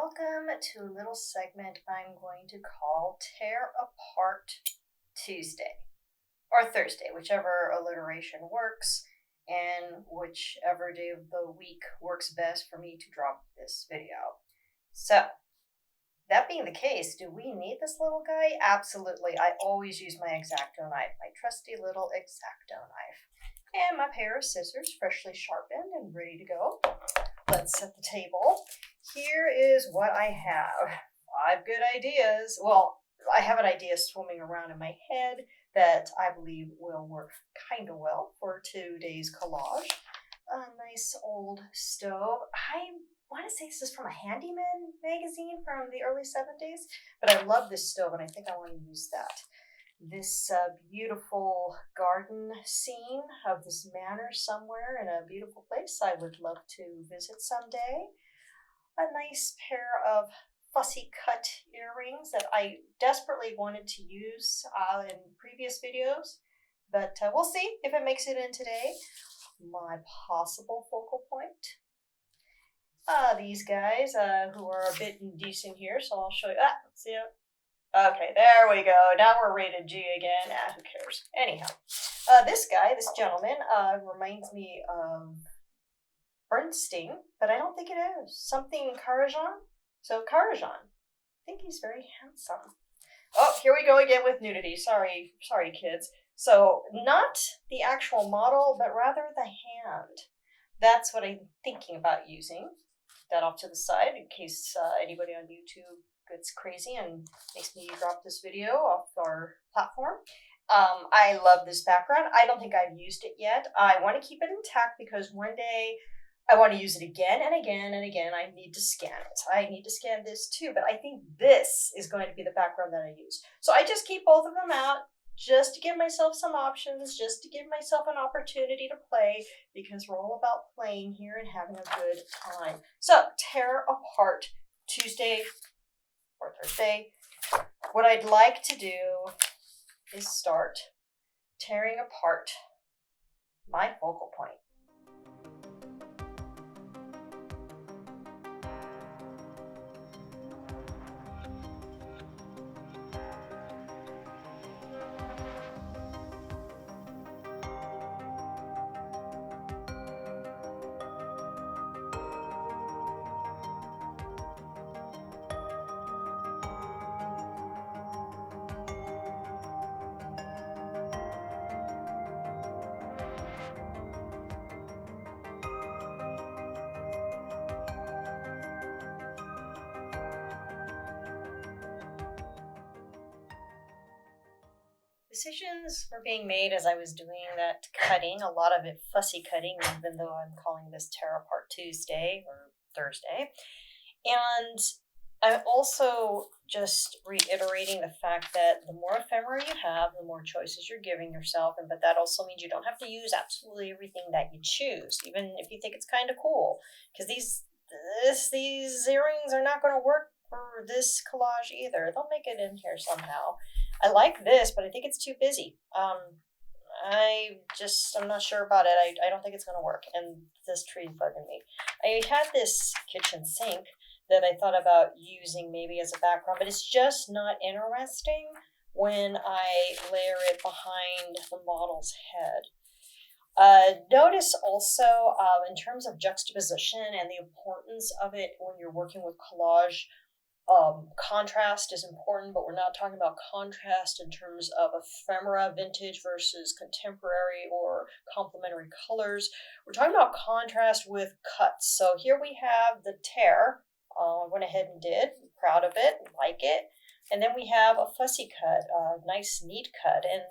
welcome to a little segment I'm going to call Tear Apart Tuesday, or Thursday, whichever alliteration works, and whichever day of the week works best for me to drop this video. So, that being the case, do we need this little guy? Absolutely. I always use my X-acto knife, my trusty little X-acto knife. And my pair of scissors, freshly sharpened and ready to go. Let's set the table. Here is what I have. 5 good ideas. Well, I have an idea swimming around in my head that I believe will work kind of well for today's collage. A nice old stove. I want to say this is from a handyman magazine from the early 70s, but I love this stove and I think I want to use that. This beautiful garden scene of this manor somewhere in a beautiful place I would love to visit someday. A nice pair of fussy cut earrings that I desperately wanted to use in previous videos, but we'll see if it makes it in today. My possible focal point. These guys who are a bit indecent here, so I'll show you. See it? Okay, there we go. Now we're rated G again. Who cares? Anyhow, this gentleman, reminds me of Bernstein, but I don't think it is. Something Karajan? So Karajan. I think he's very handsome. Oh, here we go again with nudity. Sorry, kids. So not the actual model, but rather the hand. That's what I'm thinking about using. That off to the side in case anybody on YouTube gets crazy and makes me drop this video off our platform. I love this background. I don't think I've used it yet. I want to keep it intact because one day I want to use it again and again and again. I need to scan it. I need to scan this too, but I think this is going to be the background that I use. So I just keep both of them out just to give myself some options, just to give myself an opportunity to play, because we're all about playing here and having a good time. So, tear apart Tuesday or Thursday. What I'd like to do is start tearing apart my focal point. Decisions were being made as I was doing that cutting, a lot of it fussy cutting, even though I'm calling this Tear Apart Tuesday or Thursday. And I'm also just reiterating the fact that the more ephemera you have, the more choices you're giving yourself. But that also means you don't have to use absolutely everything that you choose, even if you think it's kind of cool. Because these earrings are not going to work for this collage either. They'll make it in here somehow. I like this, but I think it's too busy. I'm not sure about it. I don't think it's going to work. And this tree's bugging me. I had this kitchen sink that I thought about using maybe as a background, but it's just not interesting when I layer it behind the model's head. Notice also in terms of juxtaposition and the importance of it when you're working with collage, contrast is important, but we're not talking about contrast in terms of ephemera, vintage versus contemporary or complementary colors. We're talking about contrast with cuts. So here we have the tear. I went ahead and did. I'm proud of it, like it. And then we have a fussy cut, a nice neat cut, and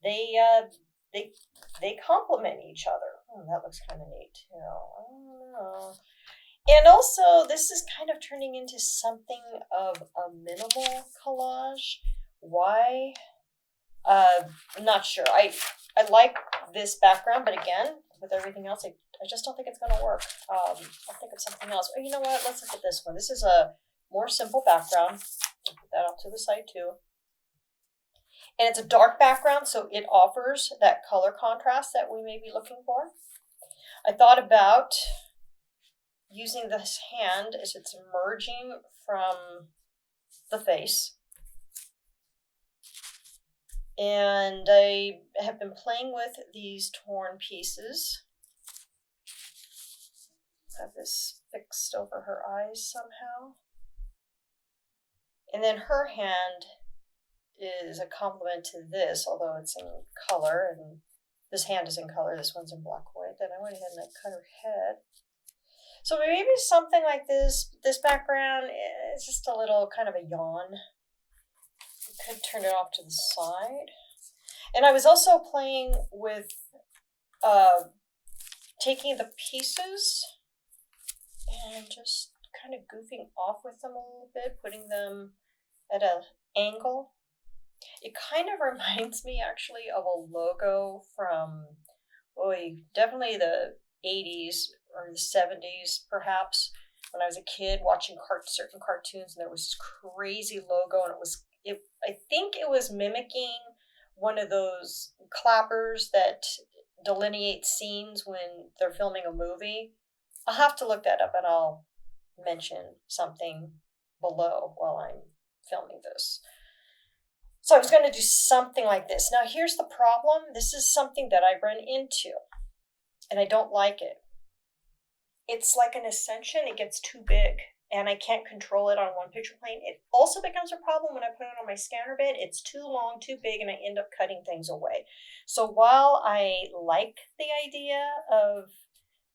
they complement each other. That looks kind of neat too. I don't know. And also, this is kind of turning into something of a minimal collage. Why? I'm not sure. I like this background, but again, with everything else, I just don't think it's going to work. I'll think of something else. Or you know what? Let's look at this one. This is a more simple background. I'll put that off to the side too. And it's a dark background, so it offers that color contrast that we may be looking for. I thought about using this hand as it's emerging from the face. And I have been playing with these torn pieces. Have this fixed over her eyes somehow. And then her hand is a complement to this, although it's in color, and this hand is in color, this one's in black and white. Then I went ahead and I cut her head. So maybe something like this background is just a little kind of a yawn. I could turn it off to the side. And I was also playing with taking the pieces and just kind of goofing off with them a little bit, putting them at an angle. It kind of reminds me actually of a logo from, definitely the 80s or the 70s perhaps, when I was a kid watching certain cartoons, and there was this crazy logo, and I think it was mimicking one of those clappers that delineate scenes when they're filming a movie. I'll have to look that up, and I'll mention something below while I'm filming this. So I was going to do something like this. Now here's the problem. This is something that I run into, and I don't like it. It's like an ascension. It gets too big, and I can't control it on one picture plane. It also becomes a problem when I put it on my scanner bed. It's too long, too big, and I end up cutting things away. So while I like the idea of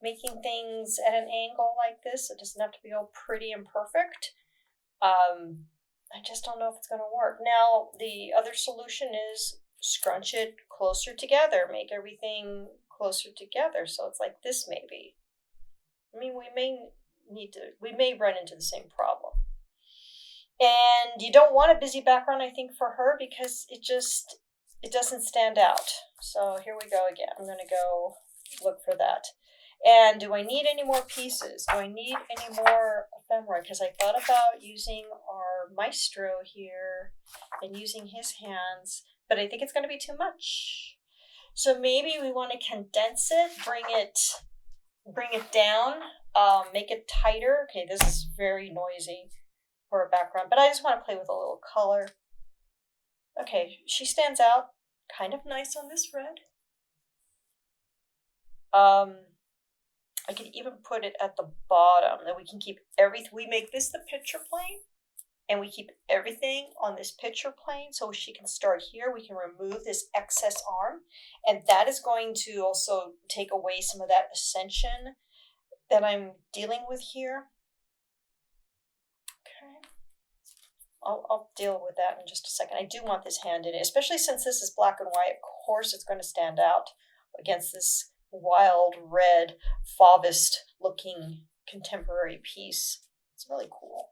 making things at an angle like this, it doesn't have to be all pretty and perfect. I just don't know if it's going to work. Now, the other solution is scrunch it closer together, make everything closer together. So it's like this maybe. I mean, we may run into the same problem. And you don't want a busy background, I think, for her, because it doesn't stand out. So here we go again. I'm going to go look for that. And do I need any more pieces? Do I need any more ephemera? Because I thought about using our maestro here and using his hands, but I think it's going to be too much. So maybe we want to condense it, bring it down, make it tighter. Okay, this is very noisy for a background, but I just want to play with a little color. Okay, she stands out kind of nice on this red. I could even put it at the bottom, then we can keep everything. We make this the picture plane, and we keep everything on this picture plane, so she can start here. We can remove this excess arm, and that is going to also take away some of that ascension that I'm dealing with here. Okay, I'll deal with that in just a second. I do want this hand in it, especially since this is black and white. Of course it's going to stand out against this wild red Fauvist looking contemporary piece. It's really cool.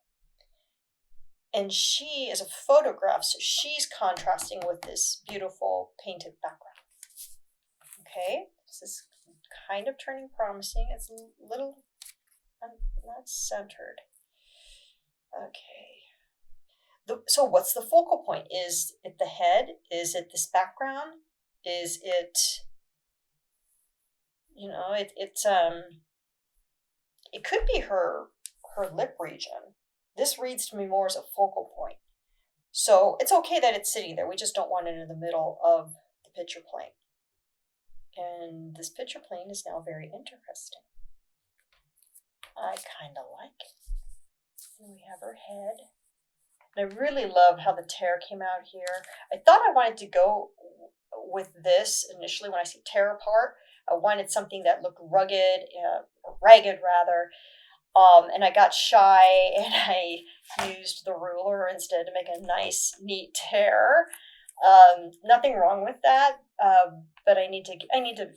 And she is a photograph, so she's contrasting with this beautiful painted background. Okay, this is kind of turning promising. It's a little not centered. Okay. So what's the focal point? Is it the head? Is it this background? Is it, it could be her lip region. This reads to me more as a focal point. So it's okay that it's sitting there. We just don't want it in the middle of the picture plane. And this picture plane is now very interesting. I kind of like it. And we have her head. And I really love how the tear came out here. I thought I wanted to go with this initially when I see tear apart. I wanted something that looked ragged rather. And I got shy and I used the ruler instead to make a nice, neat tear. Nothing wrong with that, but I need to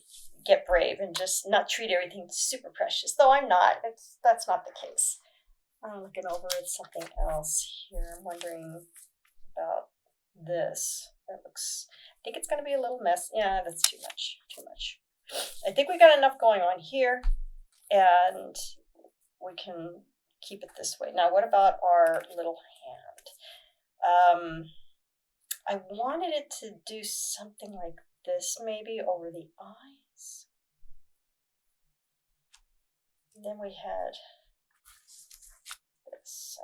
get brave and just not treat everything super precious. Though I'm not. That's not the case. I'm looking over at something else here. I'm wondering about this. That looks. I think it's going to be a little mess. Yeah, that's too much. Too much. I think we got enough going on here, and we can keep it this way. Now, what about our little hand? I wanted it to do something like this, maybe over the eyes. then we had this.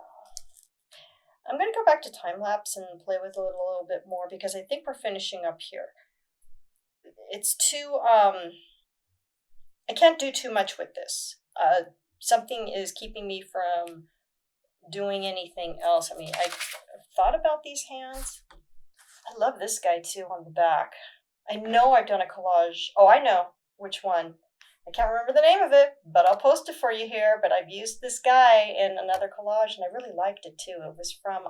I'm going to go back to Timelapse and play with it a little bit more because I think we're finishing up here. It's too, I can't do too much with this. Something is keeping me from doing anything else. I mean, I've thought about these hands. I love this guy too on the back. I know I've done a collage. Oh, I know which one. I can't remember the name of it, but I'll post it for you here. But I've used this guy in another collage, and I really liked it too. It was from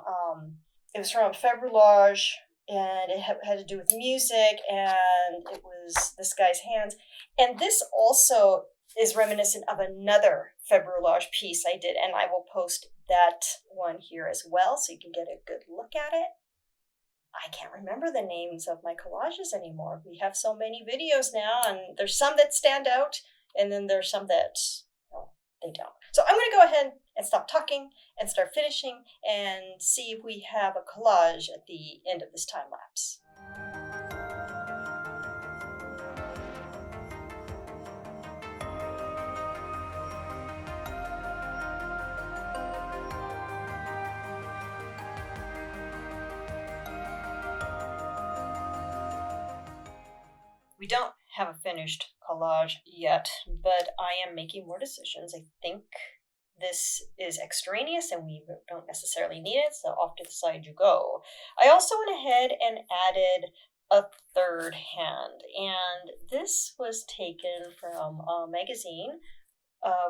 Februage, and it had to do with music, and it was this guy's hands. And this also is reminiscent of another Februage piece I did, and I will post that one here as well, so you can get a good look at it. I can't remember the names of my collages anymore. We have so many videos now, and there's some that stand out, and then there's some that, well, they don't. So I'm going to go ahead and stop talking and start finishing and see if we have a collage at the end of this time lapse. We don't have a finished collage yet, but I am making more decisions. I think this is extraneous and we don't necessarily need it, so off to the side you go. I also went ahead and added a third hand, and this was taken from a magazine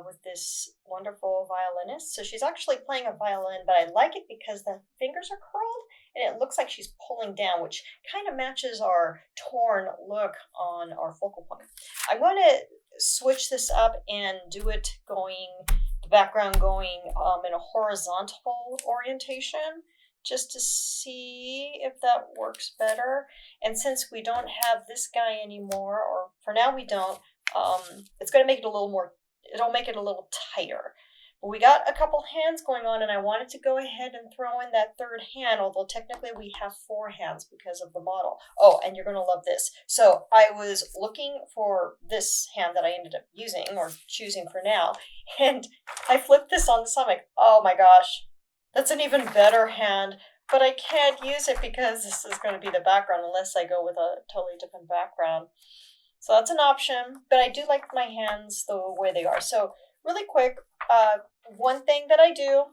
with this wonderful violinist. So she's actually playing a violin, but I like it because the fingers are curled and it looks like she's pulling down, which kind of matches our torn look on our focal point. I'm going to switch this up and do it the background going in a horizontal orientation, just to see if that works better. And since we don't have this guy anymore, or for now we don't, it's going to make it a little more, it'll make it a little tighter. But we got a couple hands going on, and I wanted to go ahead and throw in that third hand, although technically we have 4 hands because of the model. Oh, and you're going to love this. So I was looking for this hand that I ended up using, or choosing for now, and I flipped this on the stomach. Oh my gosh, that's an even better hand, but I can't use it because this is going to be the background unless I go with a totally different background. So that's an option, but I do like my hands the way they are. So really quick, one thing that I do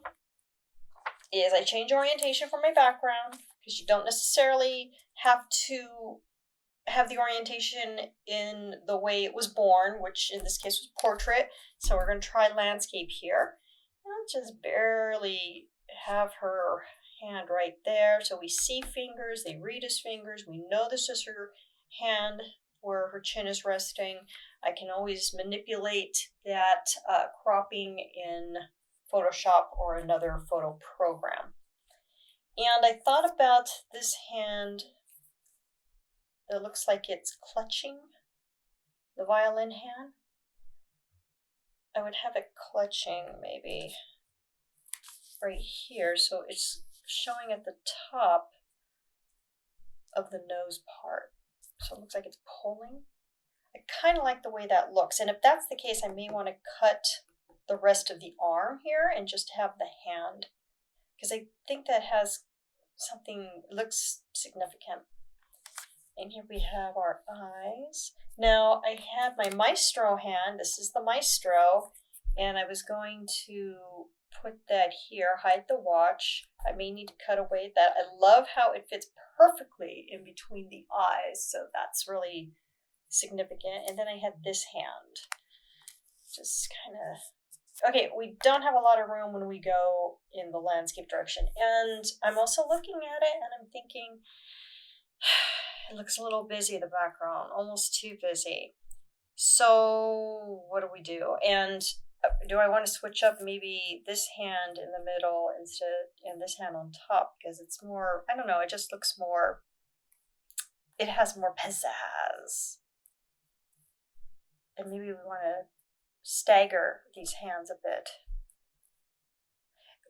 is I change orientation for my background, because you don't necessarily have to have the orientation in the way it was born, which in this case was portrait. So we're going to try landscape here. I'll just barely have her hand right there. So we see fingers, they read as fingers. We know this is her hand where her chin is resting. I can always manipulate that cropping in Photoshop or another photo program. And I thought about this hand that looks like it's clutching the violin hand. I would have it clutching maybe right here, so it's showing at the top of the nose part. So it looks like it's pulling. I kind of like the way that looks. And if that's the case, I may want to cut the rest of the arm here and just have the hand, because I think that has something, looks significant. And here we have our eyes. Now I have my maestro hand. This is the maestro, and I was going to put that here, hide the watch. I may need to cut away that. I love how it fits perfectly in between the eyes, so that's really significant. And then I had this hand, just kind of, okay, we don't have a lot of room when we go in the landscape direction. And I'm also looking at it and I'm thinking, it looks a little busy, the background, almost too busy. So what do? And do I want to switch up maybe this hand in the middle instead and this hand on top, because it's more, I don't know, it just looks more, it has more pizzazz. And maybe we want to stagger these hands a bit.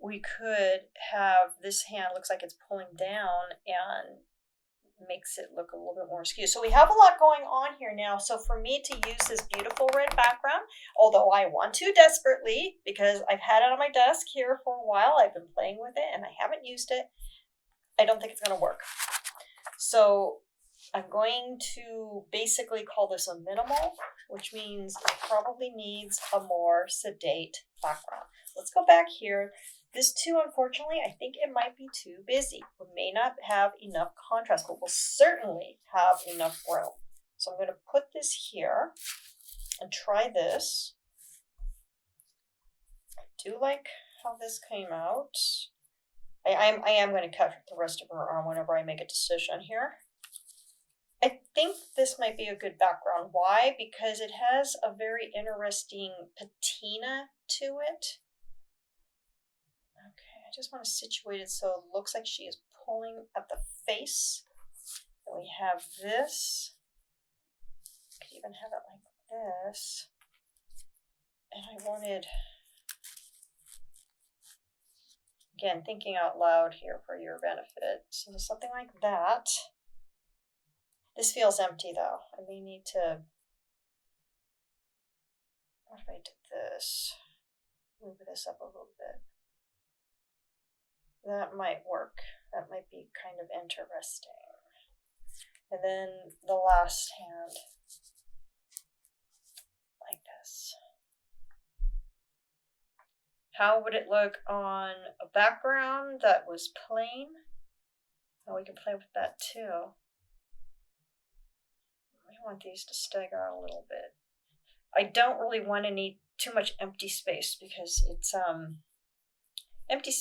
We could have this hand looks like it's pulling down, and makes it look a little bit more skewed. So we have a lot going on here now. So for me to use this beautiful red background, although I want to desperately, because I've had it on my desk here for a while, I've been playing with it and I haven't used it, I don't think it's going to work. So I'm going to basically call this a minimal, which means it probably needs a more sedate background. Let's go back here. This too, unfortunately, I think it might be too busy. We may not have enough contrast, but we'll certainly have enough room. So I'm going to put this here and try this. I do like how this came out. I am going to cut the rest of her arm whenever I make a decision here. I think this might be a good background. Why? Because it has a very interesting patina to it. Okay, I just want to situate it so it looks like she is pulling at the face. And we have this. Could even have it like this. And I wanted, again, thinking out loud here for your benefit. So something like that. This feels empty though. I may need to, what if I did this? Move this up a little bit. That might work. That might be kind of interesting. And then the last hand, like this. How would it look on a background that was plain? Oh, we can play with that too. I want these to stagger out a little bit. I don't really want to need too much empty space because it's empty.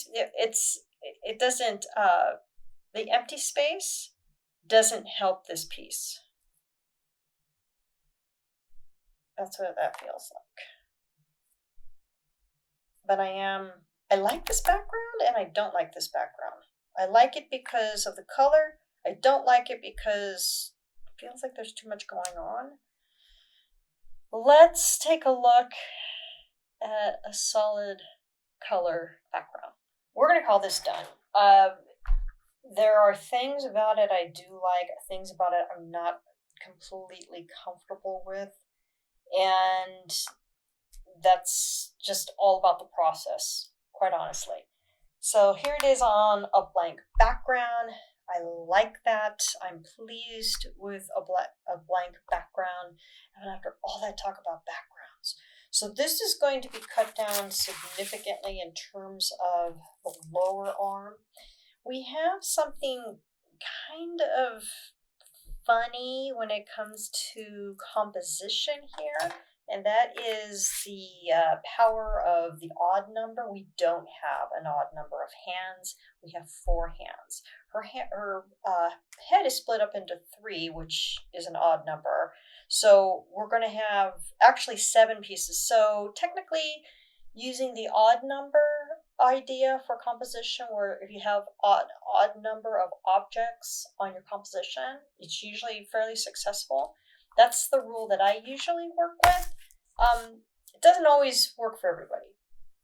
It doesn't. The empty space doesn't help this piece. That's what that feels like. But I like this background and I don't like this background. I like it because of the color. I don't like it because it feels like there's too much going on. Let's take a look at a solid color background. We're going to call this done. There are things about it I do like, things about it I'm not completely comfortable with, and that's just all about the process, quite honestly. So here it is on a blank background. I like that. I'm pleased with a blank background. And after all that talk about backgrounds. So this is going to be cut down significantly in terms of the lower arm. We have something kind of funny when it comes to composition here. And that is the power of the odd number. We don't have an odd number of hands. We have 4 hands. Her head is split up into 3, which is an odd number. So we're going to have actually 7 pieces. So technically, using the odd number idea for composition, where if you have odd number of objects on your composition, it's usually fairly successful. That's the rule that I usually work with. It doesn't always work for everybody,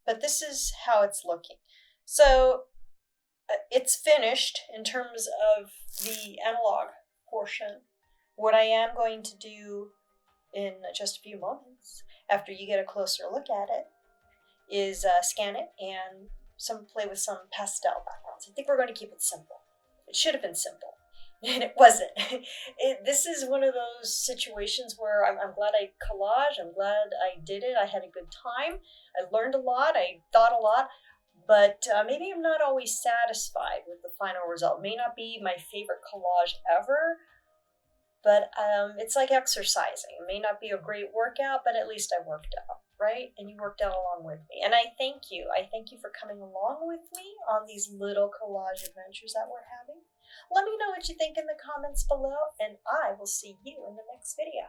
but this is how it's looking. So it's finished in terms of the analog portion. What I am going to do in just a few moments, after you get a closer look at it, is scan it and play with some pastel backgrounds. I think we're going to keep it simple. It should have been simple. And it wasn't. This is one of those situations where I'm glad I collage. I'm glad I did it. I had a good time. I learned a lot. I thought a lot. But maybe I'm not always satisfied with the final result. It may not be my favorite collage ever. But it's like exercising. It may not be a great workout, but at least I worked out, right? And you worked out along with me. And I thank you. I thank you for coming along with me on these little collage adventures that we're having. Let me know what you think in the comments below, and I will see you in the next video.